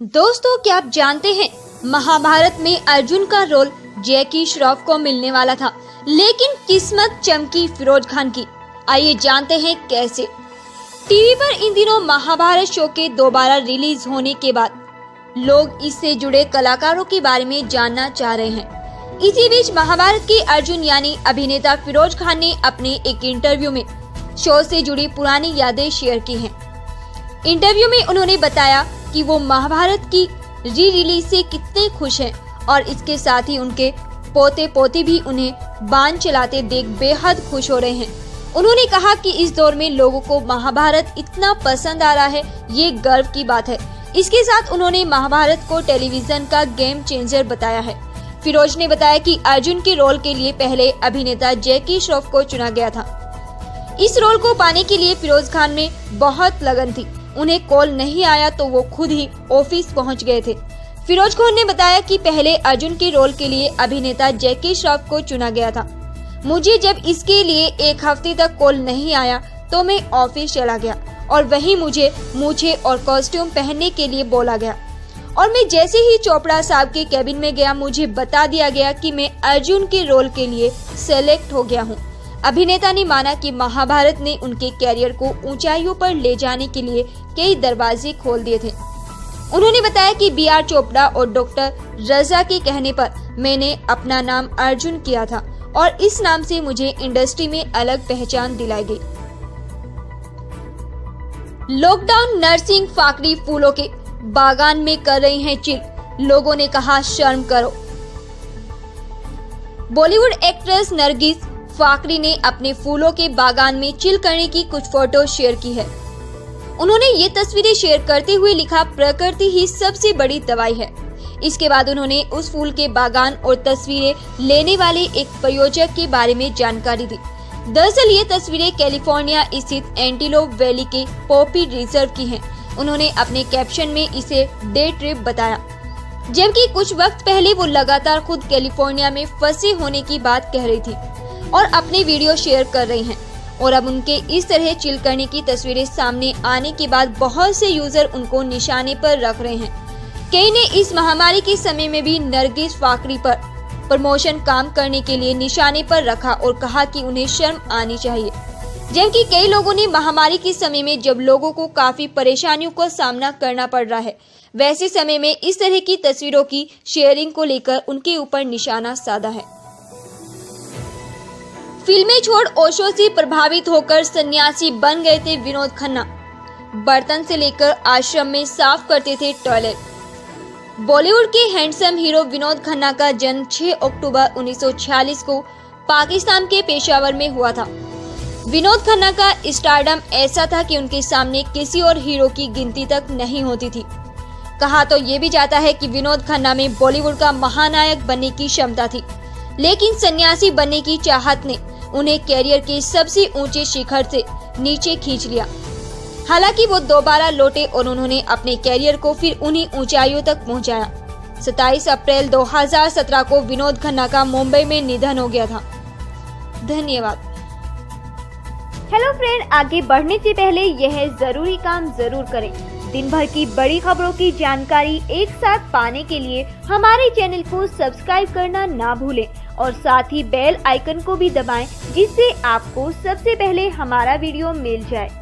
दोस्तों, क्या आप जानते हैं महाभारत में अर्जुन का रोल जैकी श्रॉफ को मिलने वाला था, लेकिन किस्मत चमकी फिरोज खान की। आइए जानते हैं कैसे। टीवी पर इन दिनों महाभारत शो के दोबारा रिलीज होने के बाद लोग इससे जुड़े कलाकारों के बारे में जानना चाह रहे हैं। इसी बीच महाभारत के अर्जुन यानी अभिनेता फिरोज खान ने अपने एक इंटरव्यू में शो से जुड़ी पुरानी यादें शेयर की हैं। इंटरव्यू में उन्होंने बताया कि वो महाभारत की री रिलीज से कितने खुश हैं और इसके साथ ही उनके पोते पोती भी उन्हें बाण चलाते देख बेहद खुश हो रहे हैं। उन्होंने कहा कि इस दौर में लोगों को महाभारत इतना पसंद आ रहा है, ये गर्व की बात है। इसके साथ उन्होंने महाभारत को टेलीविजन का गेम चेंजर बताया है। फिरोज ने बताया कि अर्जुन के रोल के लिए पहले अभिनेता जैकी श्रॉफ को चुना गया था। इस रोल को पाने के लिए फिरोज खान में बहुत लगन थी। उन्हें कॉल नहीं आया तो वो खुद ही ऑफिस पहुंच गए थे। फिरोज खान ने बताया कि पहले अर्जुन के रोल के लिए अभिनेता जैकी श्रॉफ को चुना गया था। मुझे जब इसके लिए एक हफ्ते तक कॉल नहीं आया तो मैं ऑफिस चला गया और वहीं मुझे मूछें और कॉस्ट्यूम पहनने के लिए बोला गया और मैं जैसे ही चोपड़ा साहब के कैबिन में गया, मुझे बता दिया गया कि मैं अर्जुन के रोल के लिए सेलेक्ट हो गया हूँ। अभिनेता ने माना कि महाभारत ने उनके कैरियर को ऊंचाइयों पर ले जाने के लिए कई दरवाजे खोल दिए थे। उन्होंने बताया कि B.R. चोपड़ा और डॉक्टर रजा के कहने पर मैंने अपना नाम अर्जुन किया था और इस नाम से मुझे इंडस्ट्री में अलग पहचान दिलाई गई। लॉकडाउन नर्सिंग फाकड़ी फूलों के बागान में कर रही हैं चिल, लोगों ने कहा शर्म करो। बॉलीवुड एक्ट्रेस नरगिस फाकड़ी ने अपने फूलों के बागान में चिल करने की कुछ फोटो शेयर की है। उन्होंने ये तस्वीरें शेयर करते हुए लिखा, प्रकृति ही सबसे बड़ी दवाई है। इसके बाद उन्होंने उस फूल के बागान और तस्वीरें लेने वाले एक प्रयोजक के बारे में जानकारी दी। दरअसल ये तस्वीरें कैलिफोर्निया स्थित एंटीलोप वैली के पॉपी रिजर्व की हैं। उन्होंने अपने कैप्शन में इसे डे ट्रिप बताया, जबकि कुछ वक्त पहले वो लगातार खुद कैलिफोर्निया में फंसे होने की बात कह रही थी और अपने वीडियो शेयर कर रही हैं। और अब उनके इस तरह चिल करने की तस्वीरें सामने आने के बाद बहुत से यूजर उनको निशाने पर रख रहे हैं। कई ने इस महामारी के समय में भी नरगिस फाकड़ी पर प्रमोशन काम करने के लिए निशाने पर रखा और कहा कि उन्हें शर्म आनी चाहिए। जबकि कई लोगों ने महामारी के समय में, जब लोगों को काफी परेशानियों का सामना करना पड़ रहा है, वैसे समय में इस तरह की तस्वीरों की शेयरिंग को लेकर उनके ऊपर निशाना साधा है। फिल्में छोड़ ओशो से प्रभावित होकर सन्यासी बन गए थे विनोद खन्ना। बर्तन से लेकर आश्रम में साफ करते थे टॉयलेट। बॉलीवुड के हैंडसम हीरो विनोद खन्ना का जन्म 6 अक्टूबर 1946 को पाकिस्तान के पेशावर में हुआ था। विनोद खन्ना का स्टारडम ऐसा था कि उनके सामने किसी और हीरो की गिनती तक नहीं होती थी। कहा तो ये भी जाता है कि विनोद खन्ना में बॉलीवुड का महानायक बनने की क्षमता थी, लेकिन सन्यासी बनने की चाहत ने उन्हें कैरियर के सबसे ऊंचे शिखर से नीचे खींच लिया। हालांकि वो दोबारा लौटे और उन्होंने अपने कैरियर को फिर उन्हीं ऊंचाइयों तक पहुंचाया। 27 अप्रैल 2017 को विनोद खन्ना का मुंबई में निधन हो गया था। धन्यवाद। हेलो फ्रेंड, आगे बढ़ने से पहले यह जरूरी काम जरूर करें। दिन भर की बड़ी खबरों की जानकारी एक साथ पाने के लिए हमारे चैनल को सब्सक्राइब करना ना भूलें और साथ ही बेल आइकन को भी दबाएं, जिससे आपको सबसे पहले हमारा वीडियो मिल जाए।